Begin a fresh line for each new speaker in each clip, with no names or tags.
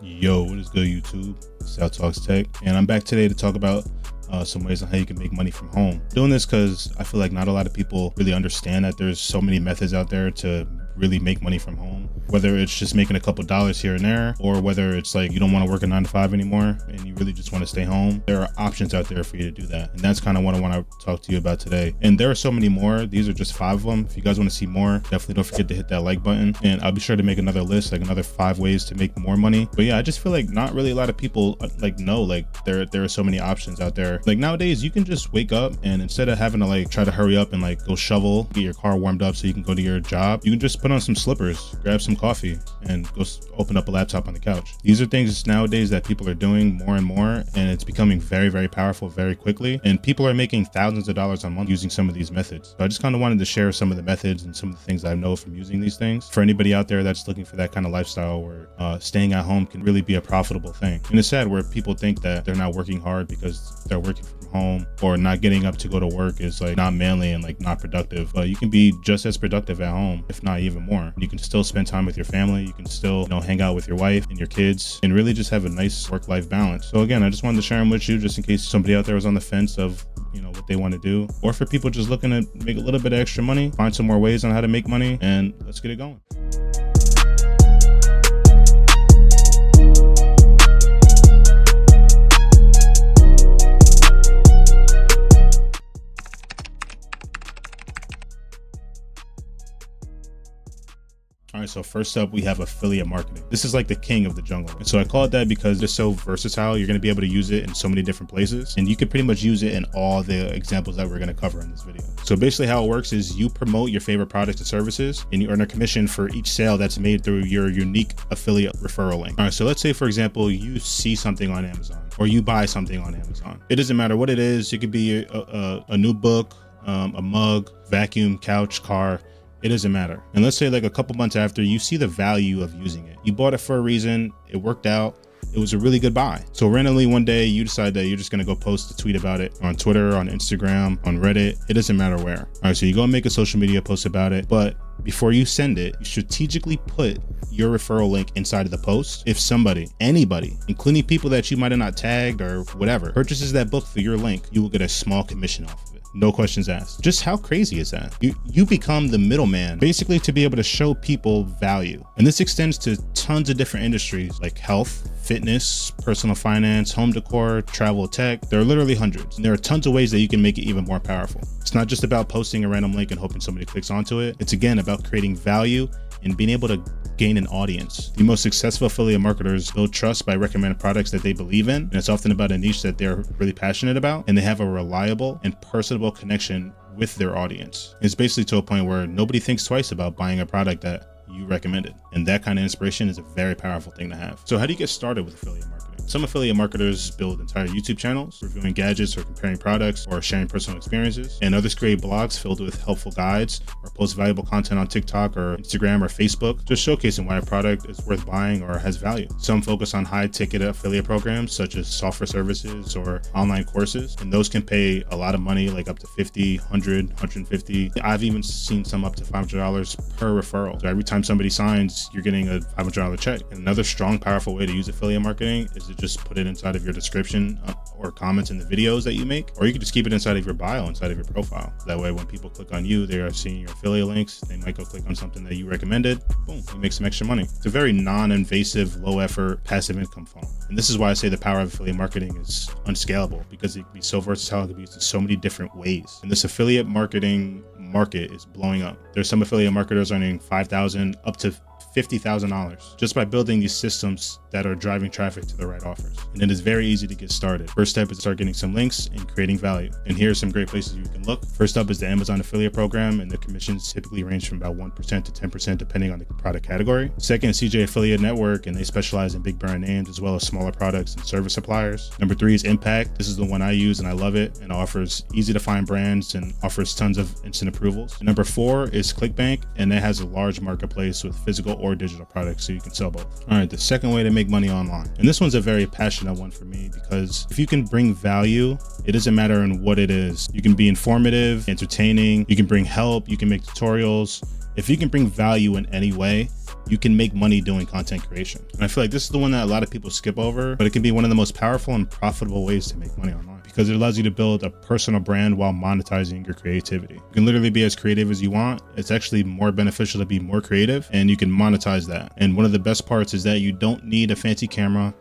Yo, what is good, YouTube? Sal Talks Tech, and I'm back today to talk about some ways on how you can make money from home. Doing this because I feel like not a lot of people really understand that there's so many methods out there to really make money from home, whether it's just making a couple dollars here and there, or whether it's like you don't want to work a 9 to 5 anymore and you really just want to stay home. There are options out there for you to do that, and that's kind of what I want to talk to you about today. And there are so many more. These are just 5 of them. If you guys want to see more, definitely don't forget to hit that like button, and I'll be sure to make another list, like another 5 ways to make more money. But yeah, I just feel like not really a lot of people know there are so many options out there. Like nowadays you can just wake up, and instead of having to try to hurry up and go shovel, get your car warmed up so you can go to your job, you can just put on some slippers, grab some coffee, and go open up a laptop on the couch. These are things nowadays that people are doing more and more, and it's becoming very, very powerful very quickly, and people are making thousands of dollars a month using some of these methods. So I just kind of wanted to share some of the methods and some of the things I know from using these things for anybody out there that's looking for that kind of lifestyle where staying at home can really be a profitable thing. And it's sad where people think that they're not working hard because they're working from home, or not getting up to go to work is not manly and not productive. But you can be just as productive at home, if not even more. You can still spend time with your family. You can still hang out with your wife and your kids, and really just have a nice work-life balance. So again, I just wanted to share them with you, just in case somebody out there was on the fence of what they want to do, or for people just looking to make a little bit of extra money, find some more ways on how to make money, and let's get it going. All right, so first up, we have affiliate marketing. This is like the king of the jungle. And so I call it that because it's so versatile. You're going to be able to use it in so many different places, and you can pretty much use it in all the examples that we're going to cover in this video. So basically how it works is you promote your favorite products and services, and you earn a commission for each sale that's made through your unique affiliate referral link. All right, so let's say, for example, you see something on Amazon, or you buy something on Amazon. It doesn't matter what it is. It could be a new book, a mug, vacuum, couch, car. It doesn't matter. And let's say a couple months after, you see the value of using it. You bought it for a reason. It worked out. It was a really good buy. So randomly one day you decide that you're just gonna go post a tweet about it on Twitter, on Instagram, on Reddit. It doesn't matter where. All right, so you go and make a social media post about it, but before you send it, you strategically put your referral link inside of the post. If somebody, anybody, including people that you might have not tagged or whatever, purchases that book through your link, you will get a small commission off of it. No questions asked. Just how crazy is that? You become the middleman, basically, to be able to show people value. And this extends to tons of different industries like health, fitness, personal finance, home decor, travel, tech. There are literally hundreds. And there are tons of ways that you can make it even more powerful. It's not just about posting a random link and hoping somebody clicks onto it. It's again about creating value and being able to gain an audience. The most successful affiliate marketers build trust by recommending products that they believe in, and it's often about a niche that they're really passionate about, and they have a reliable and personable connection with their audience. It's basically to a point where nobody thinks twice about buying a product that you recommended, and that kind of inspiration is a very powerful thing to have. So how do you get started with affiliate marketing? Some affiliate marketers build entire YouTube channels, reviewing gadgets or comparing products or sharing personal experiences, and others create blogs filled with helpful guides or post valuable content on TikTok or Instagram or Facebook, just showcasing why a product is worth buying or has value. Some focus on high ticket affiliate programs such as software services or online courses, and those can pay a lot of money, like up to $50, $100, $150. I've even seen some up to $500 per referral. So every time somebody signs, you're getting a $500 check. And another strong, powerful way to use affiliate marketing is to just put it inside of your description or comments in the videos that you make, or you can just keep it inside of your bio, inside of your profile. That way, when people click on you, they are seeing your affiliate links. They might go click on something that you recommended. Boom, you make some extra money. It's a very non-invasive, low-effort, passive income funnel. And this is why I say the power of affiliate marketing is unscalable, because it can be so versatile. It can be used in so many different ways. And this affiliate marketing market is blowing up. There's some affiliate marketers earning $5,000 up to $50,000 just by building these systems that are driving traffic to the right offers. And it is very easy to get started. First step is to start getting some links and creating value. And here are some great places you can look. First up is the Amazon affiliate program, and the commissions typically range from about 1% to 10% depending on the product category. Second is CJ Affiliate Network, and they specialize in big brand names as well as smaller products and service suppliers. Number 3 is Impact. This is the one I use and I love it, and offers easy to find brands and offers tons of instant approvals. Number 4 is ClickBank, and it has a large marketplace with physical or digital products, so you can sell both. All right, the second way to make money online, and this one's a very passionate one for me, because if you can bring value, it doesn't matter in what it is. You can be informative, entertaining, you can bring help, you can make tutorials. If you can bring value in any way, you can make money doing content creation. And I feel like this is the one that a lot of people skip over, but it can be one of the most powerful and profitable ways to make money online, because it allows you to build a personal brand while monetizing your creativity. You can literally be as creative as you want. It's actually more beneficial to be more creative, and you can monetize that. And one of the best parts is that you don't need a fancy camera.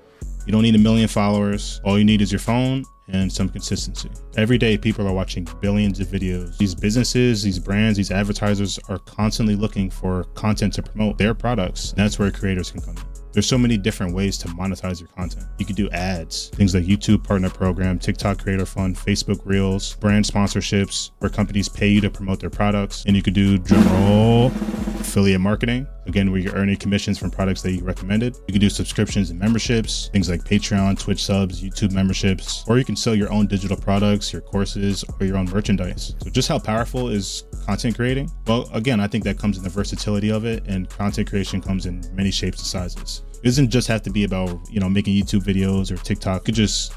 You don't need 1 million followers. All you need is your phone and some consistency. Every day, people are watching billions of videos. These businesses, these brands, these advertisers are constantly looking for content to promote their products. And that's where creators can come in. There's so many different ways to monetize your content. You could do ads, things like YouTube Partner Program, TikTok Creator Fund, Facebook Reels, brand sponsorships, where companies pay you to promote their products. And you could do drum affiliate marketing, again, where you're earning commissions from products that you recommended. You can do subscriptions and memberships, things like Patreon, Twitch subs, YouTube memberships, or you can sell your own digital products, your courses, or your own merchandise. So just how powerful is content creating? Well, again, I think that comes in the versatility of it, and content creation comes in many shapes and sizes. It doesn't just have to be about, making YouTube videos or TikTok. You could just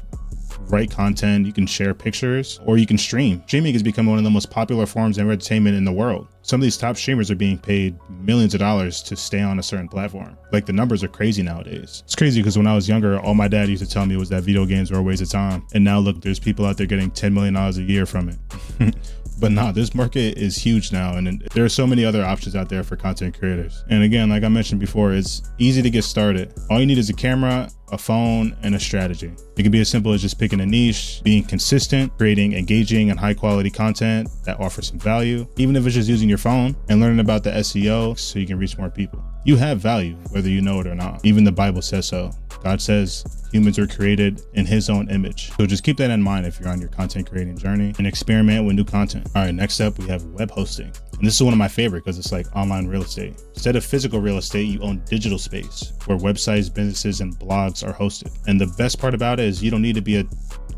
write content, you can share pictures, or you can stream. Streaming has become one of the most popular forms of entertainment in the world. Some of these top streamers are being paid millions of dollars to stay on a certain platform. Like, the numbers are crazy nowadays. It's crazy because when I was younger, all my dad used to tell me was that video games were a waste of time. And now look, there's people out there getting $10 million a year from it. But nah, this market is huge now, and there are so many other options out there for content creators. And again, like I mentioned before, it's easy to get started. All you need is a camera, a phone, and a strategy. It can be as simple as just picking a niche, being consistent, creating engaging and high quality content that offers some value, even if it's just using your phone, and learning about the SEO so you can reach more people. You have value, whether you know it or not. Even the Bible says so. God says humans are created in his own image. So just keep that in mind if you're on your content creating journey, and experiment with new content. All right, next up, we have web hosting. And this is one of my favorite because it's like online real estate. Instead of physical real estate, you own digital space where websites, businesses, and blogs are hosted. And the best part about it is you don't need to be a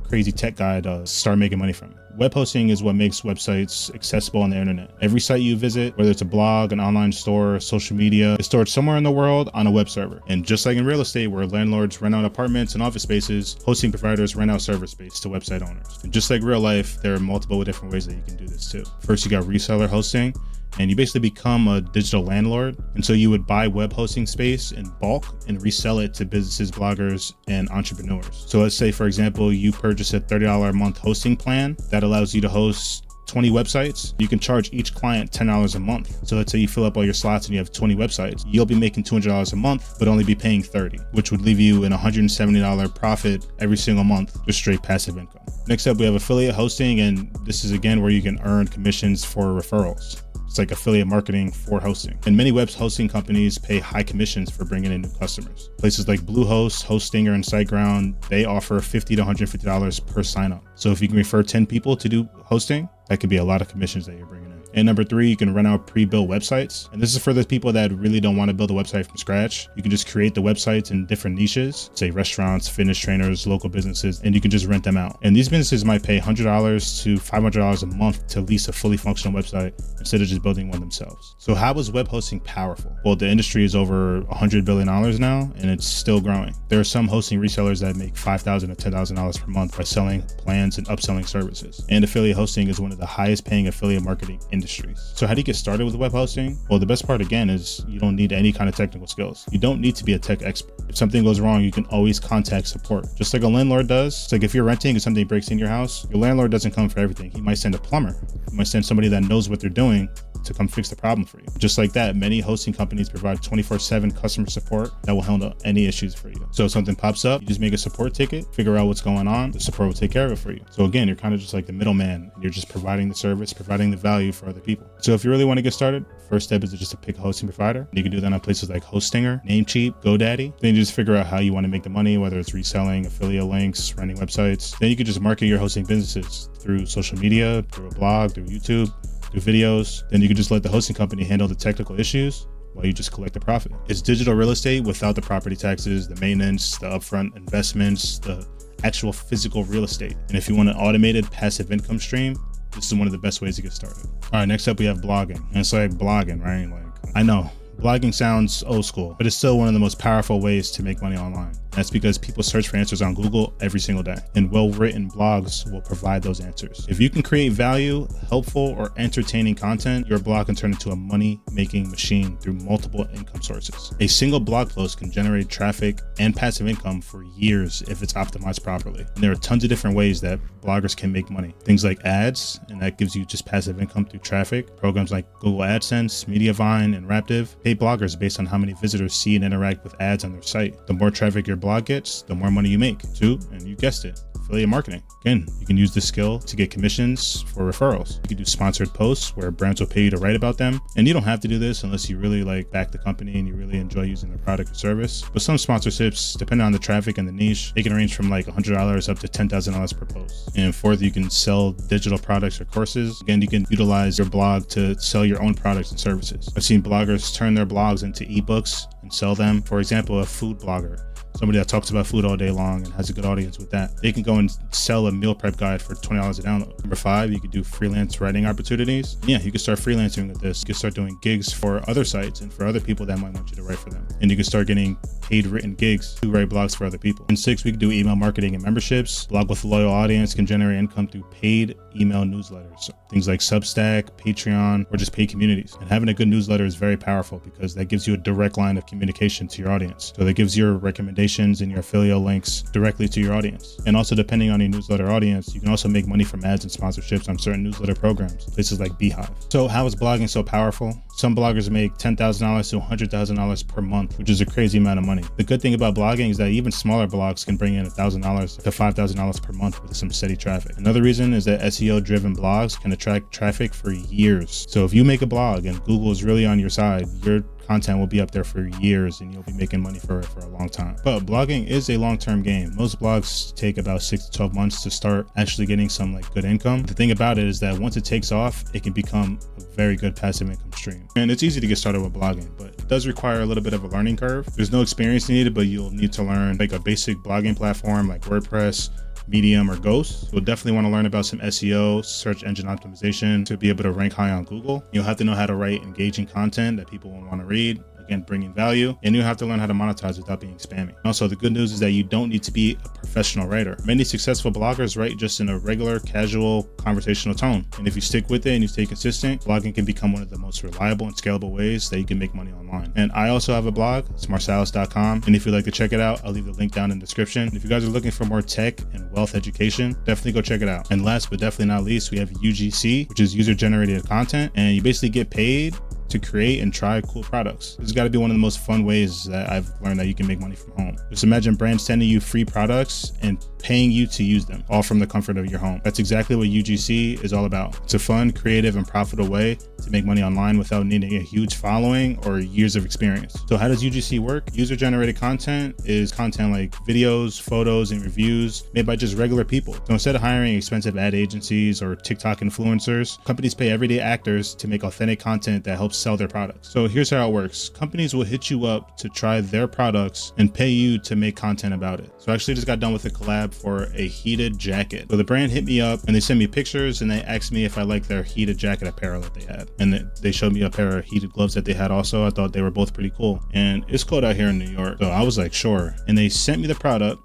crazy tech guy to start making money from it. Web hosting is what makes websites accessible on the internet. Every site you visit, whether it's a blog, an online store, social media, is stored somewhere in the world on a web server. And just like in real estate, where landlords rent out apartments and office spaces, hosting providers rent out server space to website owners. And just like real life, there are multiple different ways that you can do this too. First, you got reseller hosting, and you basically become a digital landlord. And so you would buy web hosting space in bulk and resell it to businesses, bloggers, and entrepreneurs. So let's say, for example, you purchase a $30 a month hosting plan that allows you to host 20 websites. You can charge each client $10 a month. So let's say you fill up all your slots and you have 20 websites. You'll be making $200 a month, but only be paying $30, which would leave you an $170 profit every single month, just straight passive income. Next up, we have affiliate hosting, and this is again where you can earn commissions for referrals. It's like affiliate marketing for hosting. And many web hosting companies pay high commissions for bringing in new customers. Places like Bluehost, Hostinger, and SiteGround, they offer $50 to $150 per sign up. So if you can refer 10 people to do hosting, that could be a lot of commissions that you're bringing in. And number 3, you can rent out pre-built websites. And this is for the people that really don't want to build a website from scratch. You can just create the websites in different niches, say restaurants, fitness trainers, local businesses, and you can just rent them out. And these businesses might pay $100 to $500 a month to lease a fully functional website instead of just building one themselves. So how is web hosting powerful? Well, the industry is over $100 billion now, and it's still growing. There are some hosting resellers that make $5,000 to $10,000 per month by selling plans and upselling services. And affiliate hosting is one of the highest paying affiliate marketing industries. So how do you get started with web hosting? Well, the best part again is you don't need any kind of technical skills. You don't need to be a tech expert. If something goes wrong, you can always contact support, just like a landlord does. It's like if you're renting and something breaks in your house, your landlord doesn't come for everything. He might send a plumber. He might send somebody that knows what they're doing to come fix the problem for you. Just like that, many hosting companies provide 24/7 customer support that will handle any issues for you. So if something pops up, you just make a support ticket, figure out what's going on, the support will take care of it for you. So again, you're kind of just like the middleman, and you're just providing the service, providing the value for other people. So if you really want to get started, first step is just to pick a hosting provider. You can do that on places like Hostinger, Namecheap, GoDaddy. Then you just figure out how you want to make the money, whether it's reselling, affiliate links, running websites. Then you can just market your hosting businesses through social media, through a blog, through YouTube, through videos. Then you can just let the hosting company handle the technical issues while you just collect the profit. It's digital real estate without the property taxes, the maintenance, the upfront investments, the actual physical real estate. And if you want an automated passive income stream, this is one of the best ways to get started. All right, next up we have blogging. And it's like blogging, right? Like, I know blogging sounds old school, but it's still one of the most powerful ways to make money online. That's because people search for answers on Google every single day, and well-written blogs will provide those answers. If you can create value, helpful, or entertaining content, your blog can turn into a money-making machine through multiple income sources. A single blog post can generate traffic and passive income for years if it's optimized properly. And there are tons of different ways that bloggers can make money. Things like ads, and that gives you just passive income through traffic. Programs like Google AdSense, Mediavine, and Raptive pay bloggers based on how many visitors see and interact with ads on their site. The more traffic your blog gets, the more money you make. 2, and you guessed it, affiliate marketing. Again, you can use this skill to get commissions for referrals. You can do sponsored posts where brands will pay you to write about them. And you don't have to do this unless you really back the company and you really enjoy using their product or service. But some sponsorships, depending on the traffic and the niche, they can range from $100 up to $10,000 per post. And 4th, you can sell digital products or courses. Again, you can utilize your blog to sell your own products and services. I've seen bloggers turn their blogs into ebooks and sell them. For example, a food blogger, somebody that talks about food all day long and has a good audience with that, they can go and sell a meal prep guide for $20 a download. Number 5, you could do freelance writing opportunities. Yeah, you can start freelancing with this. You can start doing gigs for other sites and for other people that might want you to write for them. And you can start getting paid written gigs to write blogs for other people. And 6, we can do email marketing and memberships. Blog with a loyal audience can generate income through paid email newsletters, things like Substack, Patreon, or just paid communities. And having a good newsletter is very powerful because that gives you a direct line of communication to your audience. So that gives your recommendations and your affiliate links directly to your audience. And also, depending on your newsletter audience, you can also make money from ads and sponsorships on certain newsletter programs, places like Beehive. So how is blogging so powerful? Some bloggers make $10,000 to $100,000 per month, which is a crazy amount of money. The good thing about blogging is that even smaller blogs can bring in $1,000 to $5,000 per month with some steady traffic. Another reason is that SEO-driven blogs can attract traffic for years. So if you make a blog and Google is really on your side, your content will be up there for years and you'll be making money for a long time. But blogging is a long-term game. Most blogs take about 6 to 12 months to start actually getting some good income. The thing about it is that once it takes off, it can become a very good passive income stream. And it's easy to get started with blogging, but it does require a little bit of a learning curve. There's no experience needed, but you'll need to learn a basic blogging platform like WordPress, Medium, or Ghost. You'll definitely want to learn about some SEO, search engine optimization, to be able to rank high on Google. You'll have to know how to write engaging content that people will want to read, again, bringing value, and you'll have to learn how to monetize without being spammy. Also, the good news is that you don't need to be a professional writer. Many successful bloggers write just in a regular, casual, conversational tone. And if you stick with it and you stay consistent, blogging can become one of the most reliable and scalable ways that you can make money online. And I also have a blog, it's marsalis.com. And if you'd like to check it out, I'll leave the link down in the description. And if you guys are looking for more tech and wealth education, definitely go check it out. And last but definitely not least, we have UGC, which is user-generated content. And you basically get paid to create and try cool products. This has got to be one of the most fun ways that I've learned that you can make money from home. Just imagine brands sending you free products and paying you to use them, all from the comfort of your home. That's exactly what UGC is all about. It's a fun, creative, and profitable way to make money online without needing a huge following or years of experience. So how does UGC work? User-generated content is content like videos, photos, and reviews made by just regular people. So instead of hiring expensive ad agencies or TikTok influencers, companies pay everyday actors to make authentic content that helps sell their products. So here's how it works. Companies will hit you up to try their products and pay you to make content about it. So I actually just got done with a collab for a heated jacket. So the brand hit me up and they sent me pictures and they asked me if I liked their heated jacket apparel that they had. And they showed me a pair of heated gloves that they had also. I thought they were both pretty cool. And it's cold out here in New York. So I was like, sure. And they sent me the product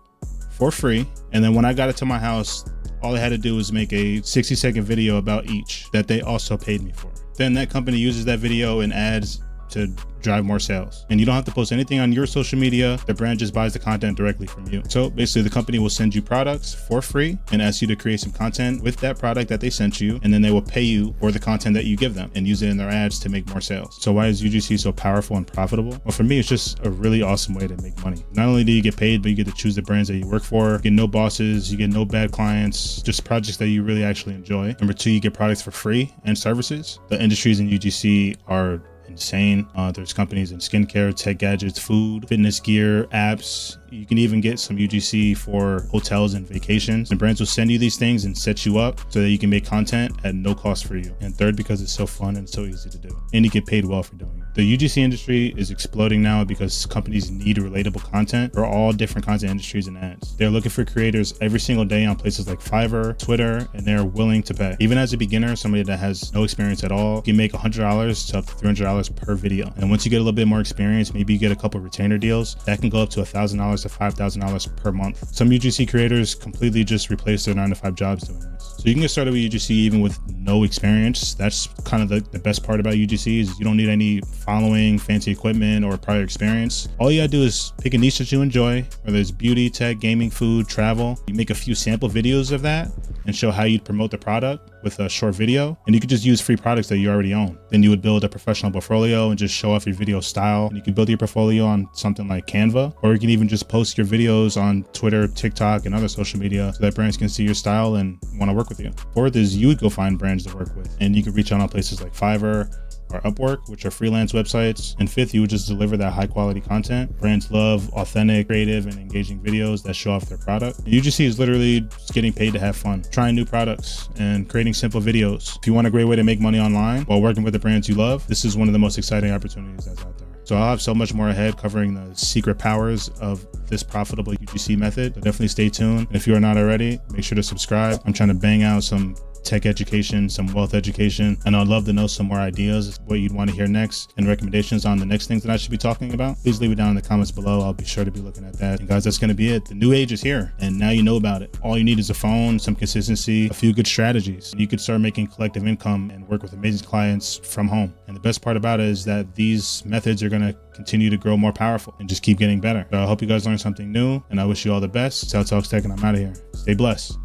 for free. And then when I got it to my house, all I had to do was make a 60-second video about each that they also paid me for. Then that company uses that video in ads to drive more sales. And you don't have to post anything on your social media. The brand just buys the content directly from you. So basically the company will send you products for free and ask you to create some content with that product that they sent you. And then they will pay you for the content that you give them and use it in their ads to make more sales. So why is UGC so powerful and profitable? Well, for me, it's just a really awesome way to make money. Not only do you get paid, but you get to choose the brands that you work for. You get no bosses, you get no bad clients, just projects that you really actually enjoy. Number 2, you get products for free and services. The industries in UGC are insane. There's companies in skincare, tech gadgets, food, fitness gear, apps. You can even get some UGC for hotels and vacations. And brands will send you these things and set you up so that you can make content at no cost for you. And 3rd, because it's so fun and so easy to do. And you get paid well for doing it. The UGC industry is exploding now because companies need relatable content for all different kinds of industries and ads. They're looking for creators every single day on places like Fiverr, Twitter, and they're willing to pay. Even as a beginner, somebody that has no experience at all, you can make $100 to up to $300 per video. And once you get a little bit more experience, maybe you get a couple retainer deals, that can go up to $1,000 to $5,000 per month. Some UGC creators completely just replace their 9-to-5 jobs doing this. So you can get started with UGC even with no experience. That's kind of the best part about UGC is you don't need any following, fancy equipment, or prior experience. All you gotta do is pick a niche that you enjoy, whether it's beauty, tech, gaming, food, travel. You make a few sample videos of that and show how you'd promote the product with a short video. And you could just use free products that you already own. Then you would build a professional portfolio and just show off your video style. And you could build your portfolio on something like Canva, or you can even just post your videos on Twitter, TikTok, and other social media so that brands can see your style and want to work with you. Fourth is you would go find brands to work with, and you could reach out on places like Fiverr or Upwork, which are freelance websites. And fifth, you would just deliver that high quality content. Brands love authentic, creative, and engaging videos that show off their product. UGC is literally just getting paid to have fun, trying new products and creating simple videos. If you want a great way to make money online while working with the brands you love, this is one of the most exciting opportunities that's out there. So I'll have so much more ahead covering the secret powers of this profitable UGC method. So definitely stay tuned. And if you are not already, make sure to subscribe. I'm trying to bang out some tech education, some wealth education, and I'd love to know some more ideas, what you'd want to hear next, and recommendations on the next things that I should be talking about. Please leave it down in the comments below. I'll be sure to be looking at that. And guys, that's going to be it. The new age is here, and now you know about it. All you need is a phone, some consistency, a few good strategies, and you can start making collective income and work with amazing clients from home. And the best part about it is that these methods are going to continue to grow more powerful and just keep getting better. So I hope you guys learned something new, and I wish you all the best. Sal Talks Tech, and I'm out of here. Stay blessed.